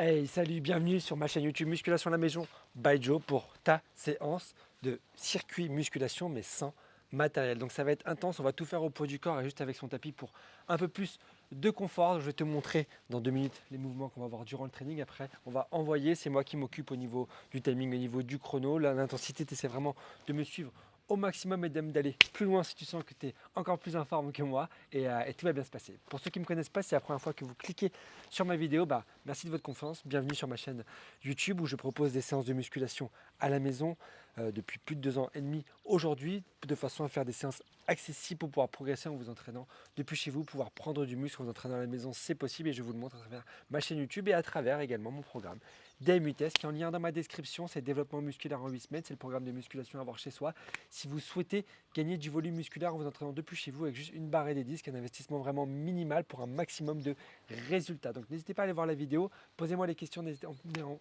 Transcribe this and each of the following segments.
Hey, salut, bienvenue sur ma chaîne YouTube Musculation à la maison by Joe pour ta séance de circuit musculation mais sans matériel. Donc ça va être intense, on va tout faire au poids du corps et juste avec son tapis pour un peu plus de confort. Je vais te montrer dans 2 minutes les mouvements qu'on va voir durant le training. Après, on va envoyer, c'est moi qui m'occupe au niveau du timing, au niveau du chrono. L'intensité, tu essaies vraiment de me suivre au maximum et d'aller plus loin si tu sens que tu es encore plus en forme que moi et tout va bien se passer. Pour ceux qui ne me connaissent pas, c'est la première fois que vous cliquez sur ma vidéo, merci de votre confiance. Bienvenue sur ma chaîne YouTube où je propose des séances de musculation à la maison depuis plus de 2 ans et demi aujourd'hui, de façon à faire des séances accessibles pour pouvoir progresser en vous entraînant depuis chez vous, pouvoir prendre du muscle en vous entraînant à la maison, c'est possible et je vous le montre à travers ma chaîne YouTube et à travers également mon programme DMUTES qui est en lien dans ma description. C'est développement musculaire en 8 semaines, c'est le programme de musculation à avoir chez soi. Si vous souhaitez gagner du volume musculaire en vous entraînant depuis chez vous avec juste une barre et des disques, un investissement vraiment minimal pour un maximum de résultats. Donc n'hésitez pas à aller voir la vidéo, posez-moi les questions, n'hésitez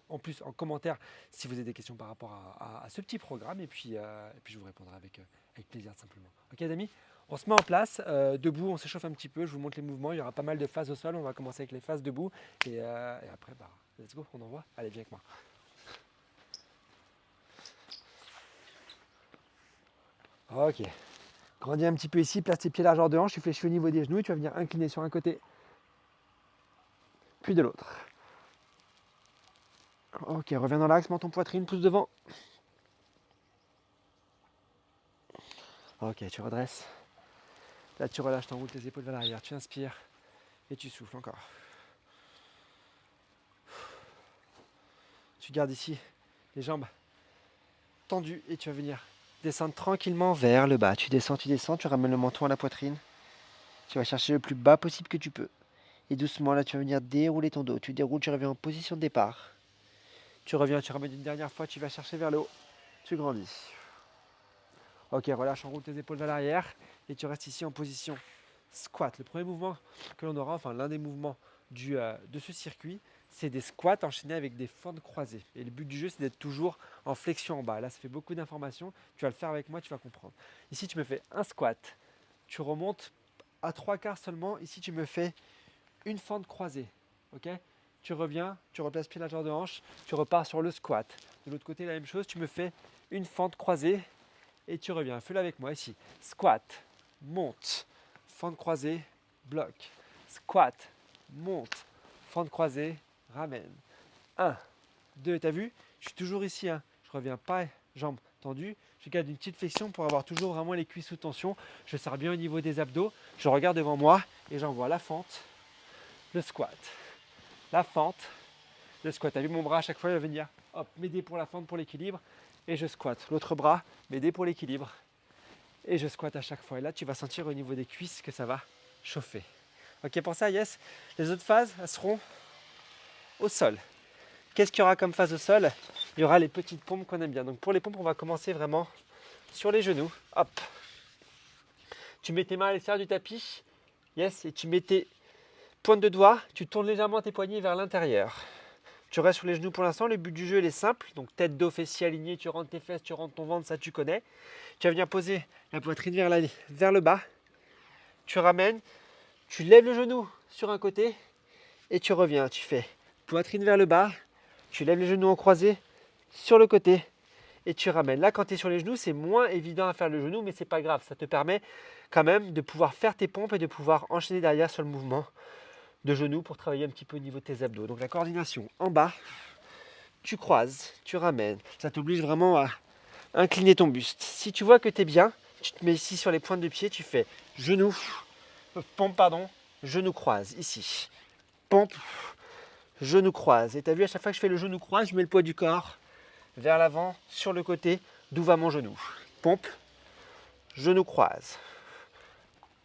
en plus en commentaire si vous avez des questions par rapport à ce petit programme et puis je vous répondrai avec plaisir simplement. Ok les amis, on se met en place, debout, on s'échauffe un petit peu, je vous montre les mouvements, il y aura pas mal de phases au sol, on va commencer avec les phases debout et après let's go, on envoie, allez viens avec moi. Ok, grandis un petit peu ici, place tes pieds largeur de hanche, tu fléchis au niveau des genoux et tu vas venir incliner sur un côté puis de l'autre. Ok, reviens dans l'axe, monte ton poitrine, pousse devant. Ok, tu redresses. Là, tu relâches, tu enroules tes épaules vers l'arrière, tu inspires et tu souffles encore. Tu gardes ici les jambes tendues et tu vas venir descendre tranquillement vers le bas. Tu descends, tu ramènes le menton à la poitrine. Tu vas chercher le plus bas possible que tu peux. Et doucement, là, tu vas venir dérouler ton dos. Tu déroules, tu reviens en position de départ. Tu reviens, tu ramènes une dernière fois, tu vas chercher vers le haut. Tu grandis. Ok, relâche, enroule tes épaules vers l'arrière et tu restes ici en position squat. Le premier mouvement que l'on aura, enfin l'un des mouvements de ce circuit, c'est des squats enchaînés avec des fentes croisées. Et le but du jeu, c'est d'être toujours en flexion en bas. Là, ça fait beaucoup d'informations. Tu vas le faire avec moi, tu vas comprendre. Ici, tu me fais un squat. Tu remontes à 3/4 seulement. Ici, tu me fais une fente croisée. Ok, tu reviens, tu replaces pied largeur de hanche, tu repars sur le squat. De l'autre côté, la même chose, tu me fais une fente croisée et tu reviens. Fais-le avec moi ici. Squat, monte, fente croisée, bloc. Squat, monte, fente croisée, ramène. 1, 2, t'as vu? Je suis toujours ici. Hein. Je reviens pas, jambes tendues. Je garde une petite flexion pour avoir toujours vraiment les cuisses sous tension. Je sers bien au niveau des abdos. Je regarde devant moi et j'envoie la fente, le squat. La fente, le squat. T'as vu mon bras à chaque fois, il va venir m'aider pour la fente, pour l'équilibre. Et je squatte. L'autre bras, m'aider pour l'équilibre. Et je squatte à chaque fois. Et là, tu vas sentir au niveau des cuisses que ça va chauffer. Ok, pour ça, yes. Les autres phases, elles seront au sol. Qu'est-ce qu'il y aura comme phase au sol? Il y aura les petites pompes qu'on aime bien. Donc pour les pompes, on va commencer vraiment sur les genoux. Hop. Tu mets tes mains à l'extérieur du tapis. Yes. Et tu mets tes pointes de doigts. Tu tournes légèrement tes poignets vers l'intérieur. Tu restes sur les genoux pour l'instant. Le but du jeu, il est simple. Donc tête, dos, fessiers alignés. Tu rentres tes fesses, tu rentres ton ventre. Ça, tu connais. Tu vas venir poser la poitrine vers le bas. Tu ramènes. Tu lèves le genou sur un côté. Et tu reviens. Tu fais poitrine vers le bas. Tu lèves les genoux en croisé sur le côté. Et tu ramènes. Là, quand tu es sur les genoux, c'est moins évident à faire le genou. Mais ce n'est pas grave. Ça te permet quand même de pouvoir faire tes pompes et de pouvoir enchaîner derrière sur le mouvement de genoux pour travailler un petit peu au niveau de tes abdos. Donc la coordination en bas, tu croises, tu ramènes. Ça t'oblige vraiment à incliner ton buste. Si tu vois que tu es bien, tu te mets ici sur les pointes de pied, tu fais genou, pompe, pardon, genou croise, ici. Pompe, genou croise. Et tu as vu, à chaque fois que je fais le genou croise, je mets le poids du corps vers l'avant, sur le côté, d'où va mon genou. Pompe, genou croise.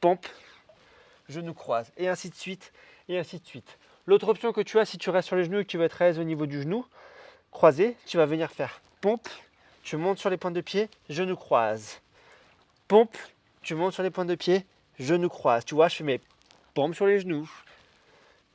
Pompe, genou croise. Et ainsi de suite, et ainsi de suite. L'autre option que tu as, si tu restes sur les genoux et que tu veux être à l'aise au niveau du genou, croisé, tu vas venir faire pompe, tu montes sur les pointes de pied, genou croise. Pompe, tu montes sur les pointes de pied, genou croise. Tu vois, je fais mes pompes sur les genoux,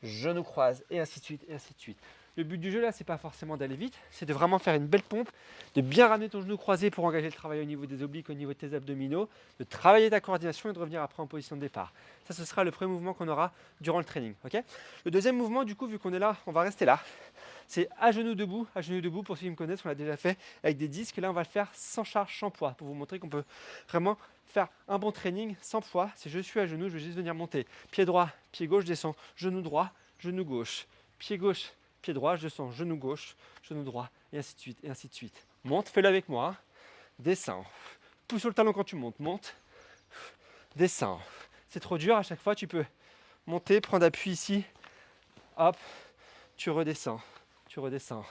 genou croise, et ainsi de suite, et ainsi de suite. Le but du jeu là, c'est pas forcément d'aller vite, c'est de vraiment faire une belle pompe, de bien ramener ton genou croisé pour engager le travail au niveau des obliques, au niveau de tes abdominaux, de travailler ta coordination et de revenir après en position de départ. Ça, ce sera le premier mouvement qu'on aura durant le training. Okay, le deuxième mouvement, du coup, vu qu'on est là, on va rester là. C'est à genoux debout. À genoux debout, pour ceux qui me connaissent, on l'a déjà fait avec des disques. Là, on va le faire sans charge, sans poids, pour vous montrer qu'on peut vraiment faire un bon training sans poids. C'est je suis à genoux, je vais juste venir monter. Pied droit, pied gauche, je descends. Genou droit, genou gauche. Pied gauche, pied droit, je descends. Genou gauche, genou droit, et ainsi de suite, et ainsi de suite. Monte, fais-le avec moi. Descends. Pousse sur le talon quand tu montes. Monte. Descends. C'est trop dur, à chaque fois, tu peux monter, prendre appui ici. Hop, tu redescends. Tu redescends.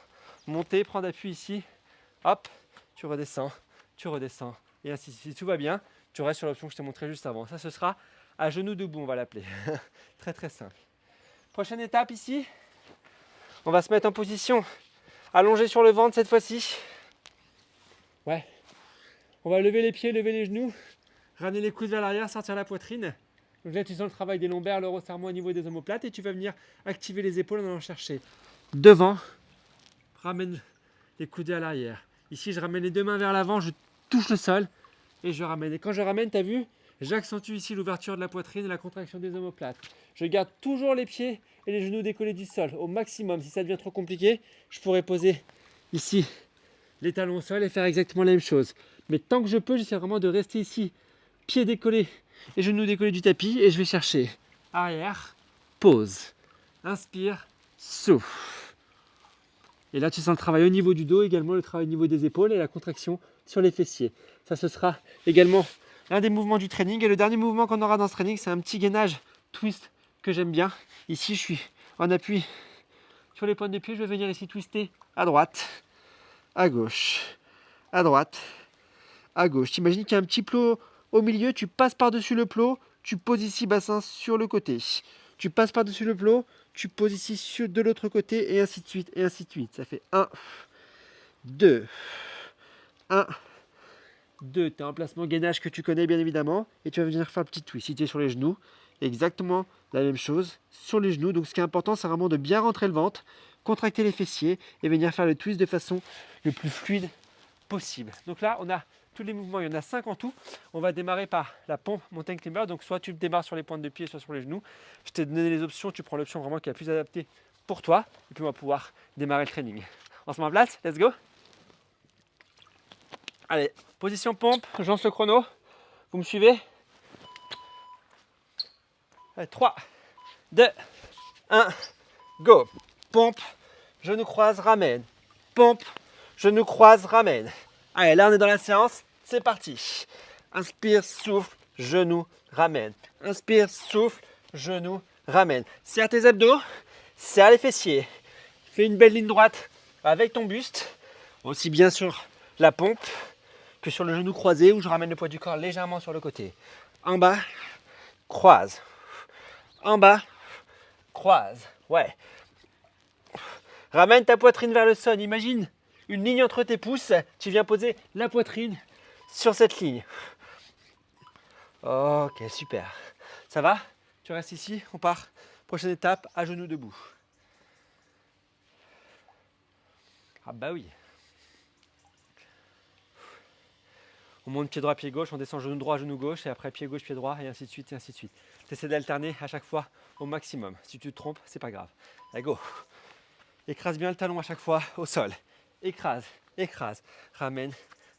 Monter, prendre appui ici. Hop, tu redescends. Tu redescends. Et ainsi de suite. Si tout va bien, tu restes sur l'option que je t'ai montré juste avant. Ça, ce sera à genoux debout, on va l'appeler. Très, très simple. Prochaine étape ici. On va se mettre en position allongé sur le ventre cette fois-ci. Ouais. On va lever les pieds, lever les genoux, ramener les coudes vers l'arrière, sortir la poitrine. Donc là, tu sens le travail des lombaires, le resserrement au niveau des omoplates et tu vas venir activer les épaules en allant chercher devant. Ramène les coudes à l'arrière. Ici, je ramène les deux mains vers l'avant, je touche le sol et je ramène. Et quand je ramène, tu as vu, j'accentue ici l'ouverture de la poitrine et la contraction des omoplates. Je garde toujours les pieds et les genoux décollés du sol au maximum. Si ça devient trop compliqué, je pourrais poser ici les talons au sol et faire exactement la même chose. Mais tant que je peux, j'essaie vraiment de rester ici, pieds décollés et genoux décollés du tapis. Et je vais chercher arrière, pause, inspire, souffle. Et là, tu sens le travail au niveau du dos, également le travail au niveau des épaules et la contraction sur les fessiers. Ça, ce sera également l'un des mouvements du training. Et le dernier mouvement qu'on aura dans ce training, c'est un petit gainage twist que j'aime bien. Ici, je suis en appui sur les pointes de pied. Je vais venir ici twister à droite, à gauche, à droite, à gauche. T'imagines qu'il y a un petit plot au milieu, tu passes par-dessus le plot, tu poses ici bassin sur le côté. Tu passes par-dessus le plot, tu poses ici de l'autre côté et ainsi de suite, et ainsi de suite. Ça fait 1, 2, 1, 2. Tu as un placement gainage que tu connais bien évidemment et tu vas venir faire un petit twist. Si tu es sur les genoux, exactement la même chose sur les genoux. Donc ce qui est important, c'est vraiment de bien rentrer le ventre, contracter les fessiers et venir faire le twist de façon le plus fluide possible. Donc là, on a tous les mouvements, il y en a 5 en tout. On va démarrer par la pompe mountain climber. Donc soit tu démarres sur les pointes de pied, soit sur les genoux. Je t'ai donné les options, tu prends l'option vraiment qui est la plus adaptée pour toi. Et puis on va pouvoir démarrer le training. On se met en place, let's go. Allez, position pompe, je lance le chrono. Vous me suivez? Allez, 3, 2, 1, go. Pompe, genou croise, ramène. Pompe, genou croise, ramène. Allez, là on est dans la séance, c'est parti. Inspire, souffle, genou, ramène. Inspire, souffle, genou, ramène. Serre tes abdos, serre les fessiers. Fais une belle ligne droite avec ton buste, aussi bien sur la pompe que sur le genou croisé où je ramène le poids du corps légèrement sur le côté. En bas, croise. En bas, croise. Ouais. Ramène ta poitrine vers le sol. Imagine une ligne entre tes pouces. Tu viens poser la poitrine sur cette ligne. Ok, super. Ça va? Tu restes ici, on part. Prochaine étape, à genoux debout. Ah bah oui. On monte pied droit, pied gauche, on descend genou droit, genou gauche, et après pied gauche, pied droit, et ainsi de suite, et ainsi de suite. Tu essaies d'alterner à chaque fois au maximum. Si tu te trompes, c'est pas grave. Allez, go. Écrase bien le talon à chaque fois au sol. Écrase, écrase. Ramène,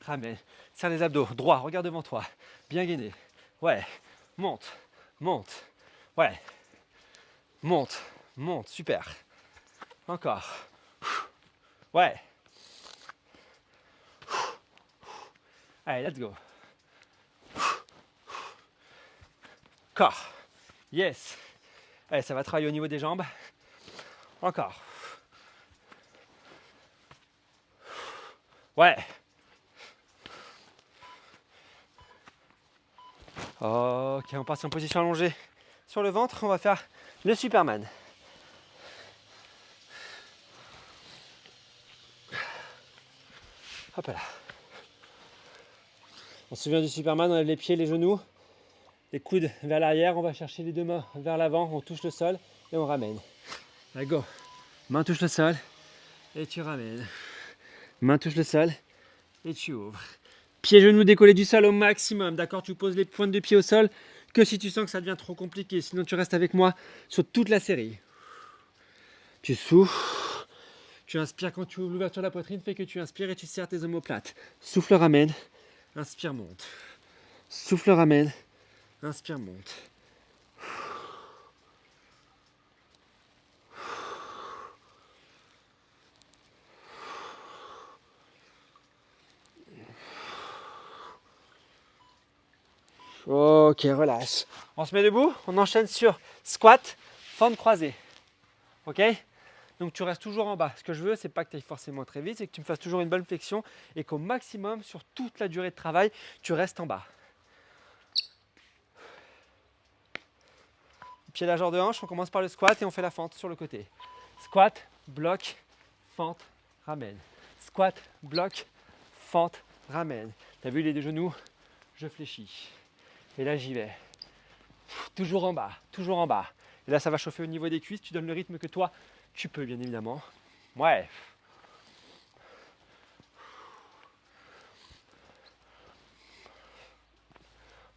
ramène. Serre les abdos. Droit, regarde devant toi. Bien gainé. Ouais. Monte, monte. Ouais. Monte, monte. Super. Encore. Ouais. Allez, let's go. Corps. Yes. Allez, ça va travailler au niveau des jambes. Encore. Ouais. Ok, on passe en position allongée sur le ventre. On va faire le Superman. Hop là. On se souvient du Superman, on lève les pieds, les genoux, les coudes vers l'arrière, on va chercher les deux mains vers l'avant, on touche le sol et on ramène. Allez, go. Main touche le sol et tu ramènes. Main touche le sol et tu ouvres. Pieds, genoux décollés du sol au maximum, d'accord? Tu poses les pointes de pied au sol que si tu sens que ça devient trop compliqué, sinon tu restes avec moi sur toute la série. Tu souffles, Tu inspires quand tu ouvres l'ouverture de la poitrine, fais que tu inspires et tu serres tes omoplates. Souffle, ramène. Inspire, monte. Souffle, ramène. Inspire, monte. Ok, relâche. On se met debout, on enchaîne sur squat, fente croisée. Ok? Donc tu restes toujours en bas. Ce que je veux, c'est pas que tu ailles forcément très vite, c'est que tu me fasses toujours une bonne flexion et qu'au maximum, sur toute la durée de travail, tu restes en bas. Pied largeur de hanche, on commence par le squat et on fait la fente sur le côté. Squat, bloc, fente, ramène. Squat, bloc, fente, ramène. T'as vu les deux genoux? Je fléchis. Et là j'y vais. Toujours en bas, toujours en bas. Et là ça va chauffer au niveau des cuisses, tu donnes le rythme que toi tu peux bien évidemment. Ouais.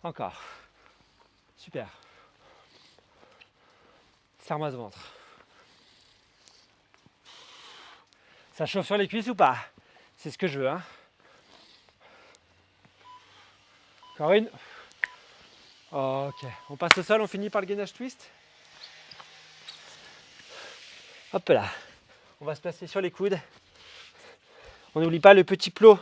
Encore. Super. Serre-moi ce ventre. Ça chauffe sur les cuisses ou pas? C'est ce que je veux, hein. Encore une. Ok. On passe au sol, on finit par le gainage twist. Hop là. On va se placer sur les coudes. On n'oublie pas le petit plot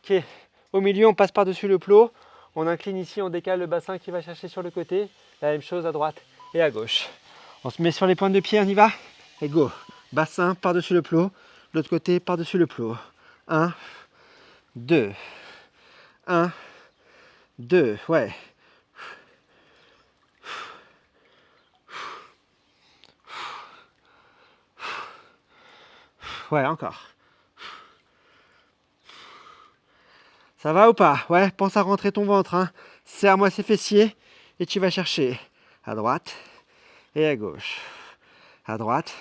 qui est au milieu, on passe par-dessus le plot. On incline ici, on décale le bassin qui va chercher sur le côté. La même chose à droite et à gauche. On se met sur les pointes de pied, on y va. Et go. Bassin par-dessus le plot. L'autre côté par-dessus le plot. 1, 2. 1, 2. Ouais. Ouais, encore. Ça va ou pas? Ouais, pense à rentrer ton ventre. Hein. Serre-moi ces fessiers et tu vas chercher à droite et à gauche. À droite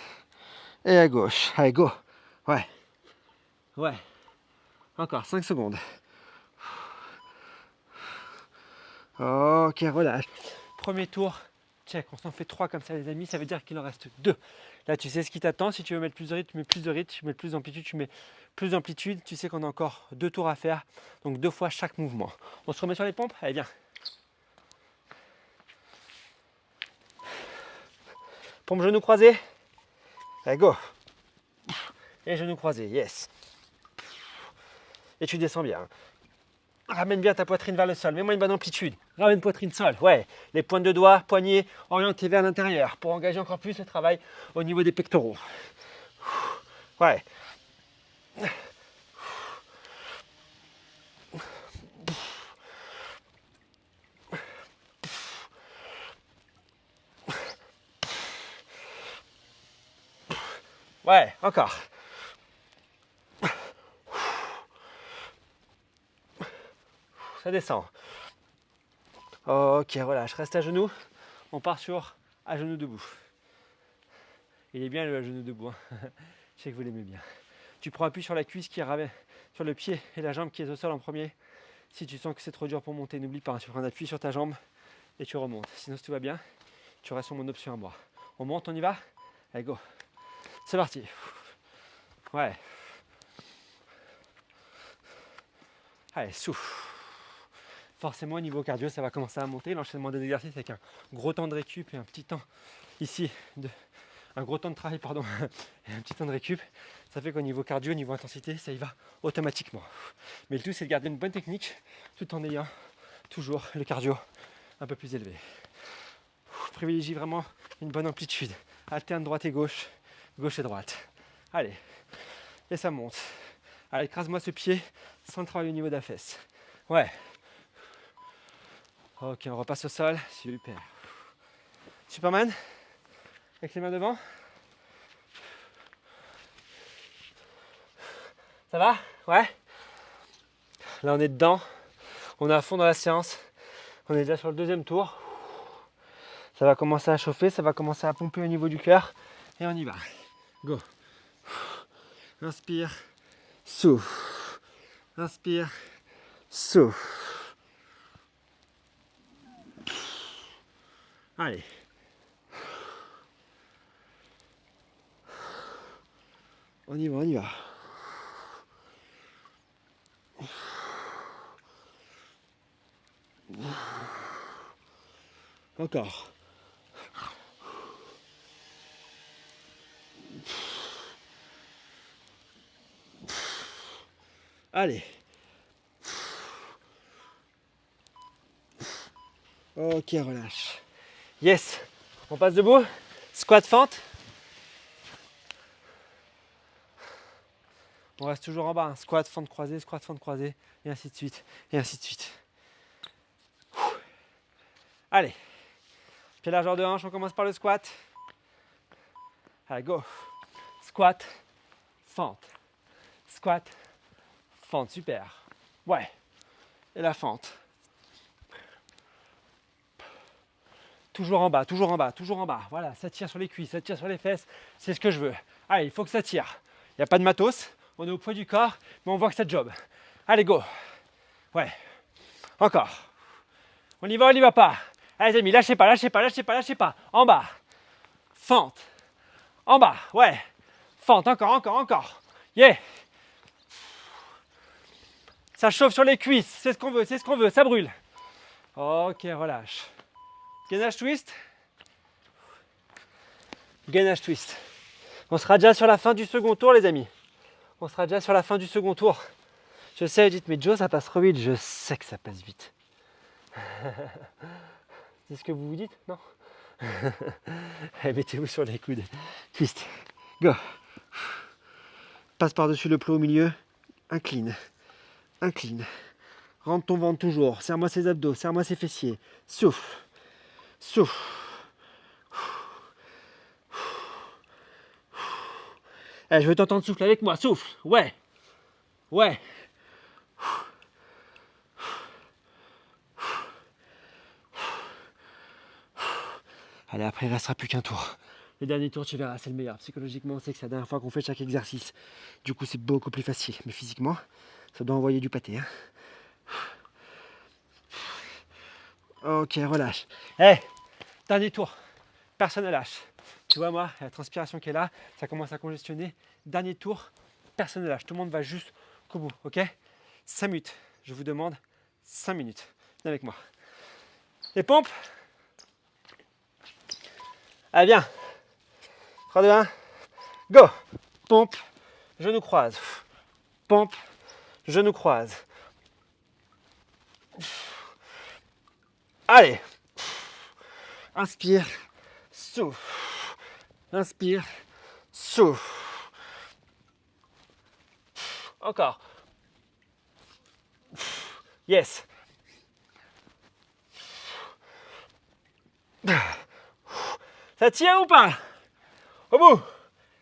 et à gauche. Allez, go. Ouais. Ouais. Encore 5 secondes. Ok, relâche. Premier tour, check. On s'en fait 3 comme ça, les amis. Ça veut dire qu'il en reste 2. Là, tu sais ce qui t'attend. Si tu veux mettre plus de rythme, tu mets plus de rythme. Si tu mets plus d'amplitude, tu mets plus d'amplitude. Tu sais qu'on a encore 2 tours à faire. Donc 2 fois chaque mouvement. On se remet sur les pompes? Allez, viens. Pompe genoux croisés. Allez, go. Et genoux croisés, yes. Et tu descends bien. Ramène bien ta poitrine vers le sol. Mets-moi une bonne amplitude. Ramène poitrine sol. Ouais. Les pointes de doigts, poignets orientés vers l'intérieur pour engager encore plus le travail au niveau des pectoraux. Ouais. Ouais, encore. Ça descend. Ok, relâche. Reste à genoux. On part sur à genoux debout. Il est bien le à genoux debout. Hein. Je sais que vous l'aimez bien. Tu prends appui sur la cuisse qui est ramée, sur le pied et la jambe qui est au sol en premier. Si tu sens que c'est trop dur pour monter, n'oublie pas, tu prends un appui sur ta jambe et tu remontes. Sinon, si tout va bien, tu restes sur mon option à moi. On monte, on y va? Allez, go. C'est parti. Ouais. Allez, souffle. Forcément, au niveau cardio, ça va commencer à monter. L'enchaînement des exercices avec un gros temps de récup et un petit temps ici, un gros temps de travail, pardon, et un petit temps de récup. Ça fait qu'au niveau cardio, au niveau intensité, ça y va automatiquement. Mais le tout, c'est de garder une bonne technique tout en ayant toujours le cardio un peu plus élevé. Privilégie vraiment une bonne amplitude. Alterne droite et gauche, gauche et droite. Allez, et ça monte. Allez, écrase-moi ce pied sans le travail au niveau de la fesse. Ouais. Ok, on repasse au sol. Super. Superman, avec les mains devant. Ça va? Ouais. Là, on est dedans. On est à fond dans la séance. On est déjà sur le deuxième tour. Ça va commencer à chauffer, ça va commencer à pomper au niveau du cœur. Et on y va. Go. Inspire, souffle. Inspire, souffle. Allez. On y va, on y va. Encore. Allez. Ok, relâche. Yes. On passe debout. Squat fente. On reste toujours en bas. Hein. Squat fente croisée, et ainsi de suite, et ainsi de suite. Allez. Pied largeur de hanche, on commence par le squat. Allez, go. Squat, fente. Squat, fente, super. Ouais. Et la fente. Toujours en bas, toujours en bas, toujours en bas. Voilà, ça tire sur les cuisses, ça tire sur les fesses. C'est ce que je veux. Allez, il faut que ça tire. Il n'y a pas de matos. On est au poids du corps, mais on voit que ça job. Allez, go. Ouais. Encore. On y va pas. Allez les amis, lâchez pas, lâchez pas, lâchez pas, lâchez pas. En bas. Fente. En bas, ouais. Fente, encore, encore, encore. Yeah. Ça chauffe sur les cuisses, c'est ce qu'on veut, c'est ce qu'on veut, ça brûle. Ok, relâche. Gainage twist. Gainage twist. On sera déjà sur la fin du second tour les amis. On sera déjà sur la fin du second tour. Je sais, vous dites, mais Joe, ça passe trop vite. Je sais que ça passe vite. C'est ce que vous vous dites, non? Mettez-vous sur les coudes. Twist. Go. Passe par-dessus le plot au milieu. Incline. Incline. Rentre ton ventre toujours. Serre-moi ses abdos. Serre-moi ses fessiers. Souffle. Souffle. Allez, je veux t'entendre souffler avec moi. Souffle. Ouais. Ouais. Allez, après, il ne restera plus qu'un tour. Le dernier tour, tu verras, c'est le meilleur. Psychologiquement, on sait que c'est la dernière fois qu'on fait chaque exercice. Du coup, c'est beaucoup plus facile. Mais physiquement, ça doit envoyer du pâté. Hein. Ok, relâche. Hey, dernier tour. Personne ne lâche. Tu vois, moi, la transpiration qui est là, ça commence à congestionner. Dernier tour, personne ne lâche. Tout le monde va jusqu'au bout, ok? 5 minutes. Je vous demande 5 minutes. Viens avec moi. Les pompes. Allez, viens. 3, 2, 1. Go. Pompe. Genou croise. Pompe. Genou croise. Allez. Inspire. Souffle. Inspire. Souffle. Encore. Yes. Ça tient ou pas? Au bout.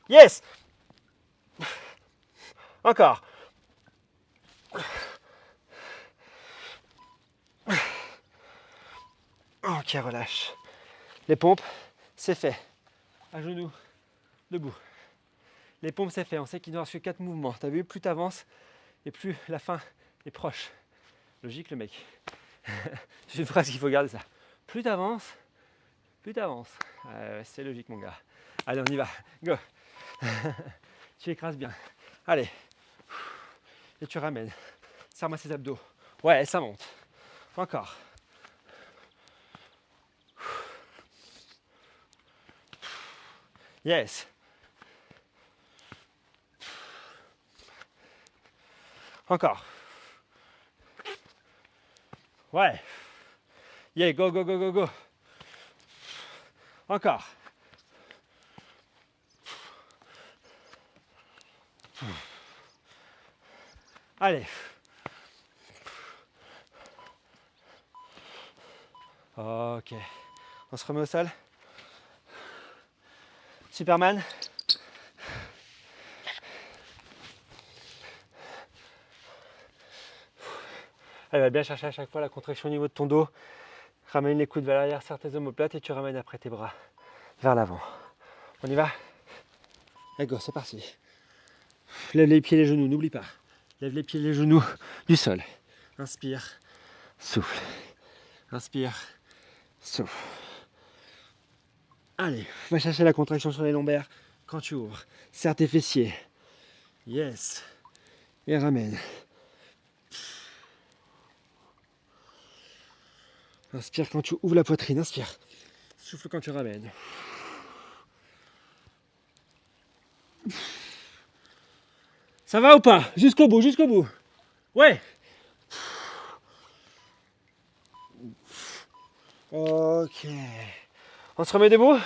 Yes. Encore. Ok, relâche. Les pompes, c'est fait. À genoux, debout. Les pompes, c'est fait. On sait qu'il ne reste que 4 mouvements. T'as vu, plus tu avances et plus la fin est proche. Logique, le mec. C'est une phrase qu'il faut garder ça. Plus tu avances, c'est logique, mon gars. Allez, on y va. Go. Tu écrases bien. Allez. Et tu ramènes. Serre-moi ses abdos. Ouais, ça monte. Encore. Yes. Encore. Ouais. Yeah, go, go, go, go, go. Encore. Allez. Ok. On se remet au sol. Superman. Elle va bien chercher à chaque fois la contraction au niveau de ton dos. Ramène les coudes vers l'arrière, serre tes omoplates et tu ramènes après tes bras vers l'avant. On y va? Allez, go, c'est parti. Lève les pieds et les genoux, n'oublie pas. Lève les pieds et les genoux du sol. Inspire, souffle. Inspire, souffle. Allez, va chercher la contraction sur les lombaires quand tu ouvres. Serre tes fessiers. Yes. Et ramène. Inspire quand tu ouvres la poitrine, inspire. Souffle quand tu ramènes. Ça va ou pas? Jusqu'au bout, jusqu'au bout. Ouais. Ok. On se remet debout.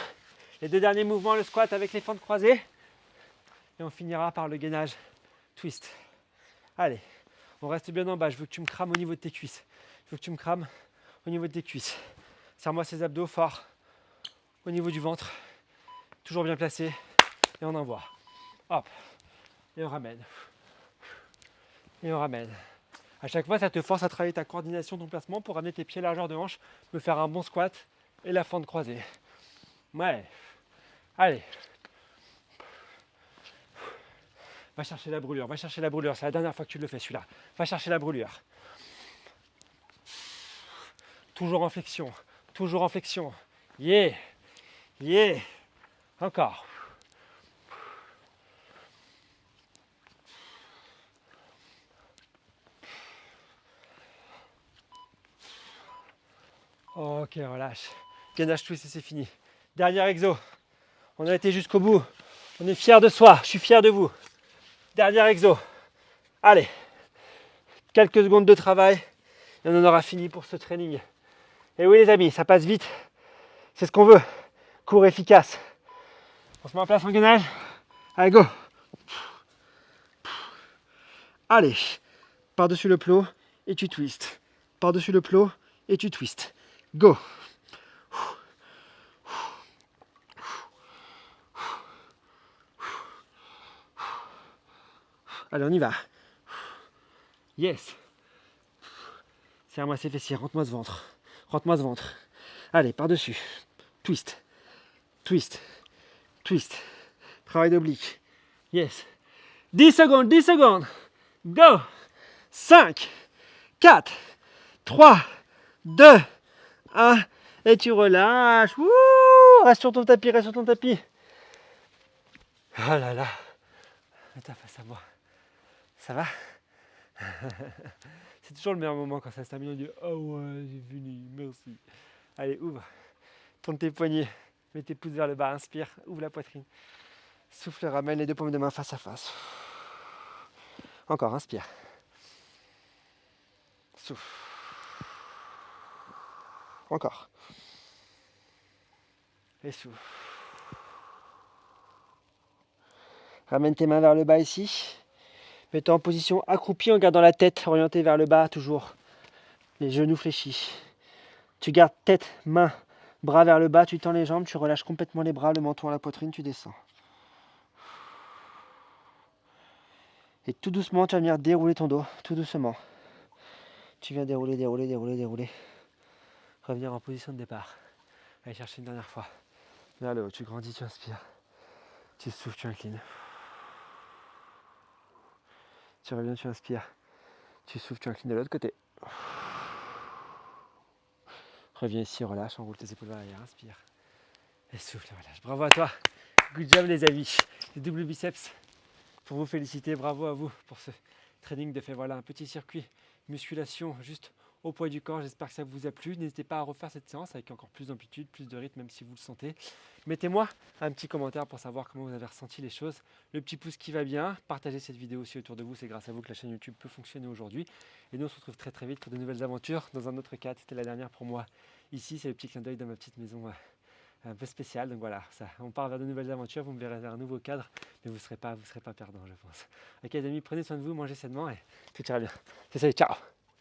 Les 2 derniers mouvements, le squat avec les fentes croisées. Et on finira par le gainage twist. Allez, on reste bien en bas. Je veux que tu me crames au niveau de tes cuisses. Je veux que tu me crames au niveau de tes cuisses. Serre-moi ces abdos fort. Au niveau du ventre. Toujours bien placé. Et on envoie. Hop. Et on ramène. Et on ramène. À chaque fois, ça te force à travailler ta coordination, ton placement pour ramener tes pieds largeur de hanche, me faire un bon squat et la fente croisée. Ouais. Allez. Va chercher la brûlure, va chercher la brûlure. C'est la dernière fois que tu le fais celui-là. Va chercher la brûlure. Toujours en flexion. Toujours en flexion. Yeah. Yeah. Encore. Ok, relâche. Gainage twist et c'est fini. Dernier exo. On a été jusqu'au bout. On est fiers de soi. Je suis fier de vous. Dernier exo. Allez. Quelques secondes de travail. Et on en aura fini pour ce training. Et oui les amis, ça passe vite. C'est ce qu'on veut. Court efficace. On se met en place en gainage. Allez, go. Allez. Par-dessus le plot et tu twistes. Par-dessus le plot et tu twistes. Go. Allez, on y va. Yes. Serre-moi ces fessiers, rentre-moi ce ventre. Rentre-moi ce ventre. Allez, par-dessus. Twist. Twist. Twist. Travail d'oblique. Yes. 10 secondes, 10 secondes. Go. 5, 4, 3, 2, 1. Et tu relâches. Wouh, reste sur ton tapis, reste sur ton tapis. Oh là là. Mets ta face à moi. Ça va? C'est toujours le meilleur moment quand ça se termine. On dit oh ouais, j'ai fini, merci. Allez, ouvre. Tourne tes poignets. Mets tes pouces vers le bas. Inspire. Ouvre la poitrine. Souffle, ramène les 2 paumes de main face à face. Encore, inspire. Souffle. Encore. Et souffle. Ramène tes mains vers le bas ici. Mets-toi en position accroupie en gardant la tête orientée vers le bas toujours. Les genoux fléchis. Tu gardes tête, main, bras vers le bas, tu tends les jambes, tu relâches complètement les bras, le menton à la poitrine, tu descends. Et tout doucement, tu vas venir dérouler ton dos, tout doucement. Tu viens dérouler, dérouler, dérouler, dérouler. Revenir en position de départ. Allez chercher une dernière fois. Vers le haut, tu grandis, tu inspires. Tu souffles, tu inclines. Tu reviens, tu inspires. Tu souffles, tu inclines de l'autre côté. Reviens ici, relâche, enroule tes épaules vers l'arrière, inspire. Et souffle, relâche. Bravo à toi. Good job les amis. Les doubles biceps pour vous féliciter. Bravo à vous pour ce training de fait. Voilà un petit circuit musculation juste au poids du corps. J'espère que ça vous a plu. N'hésitez pas à refaire cette séance avec encore plus d'amplitude, plus de rythme, même si vous le sentez. Mettez-moi un petit commentaire pour savoir comment vous avez ressenti les choses. Le petit pouce qui va bien. Partagez cette vidéo aussi autour de vous. C'est grâce à vous que la chaîne YouTube peut fonctionner aujourd'hui. Et nous, on se retrouve très très vite pour de nouvelles aventures dans un autre cadre. C'était la dernière pour moi. Ici, c'est le petit clin d'œil dans ma petite maison un peu spéciale. Donc voilà, ça, on part vers de nouvelles aventures. Vous me verrez vers un nouveau cadre. Mais vous ne serez pas perdants, je pense. Ok les amis, prenez soin de vous, mangez sainement et tout ira bien. C'est ça, ciao.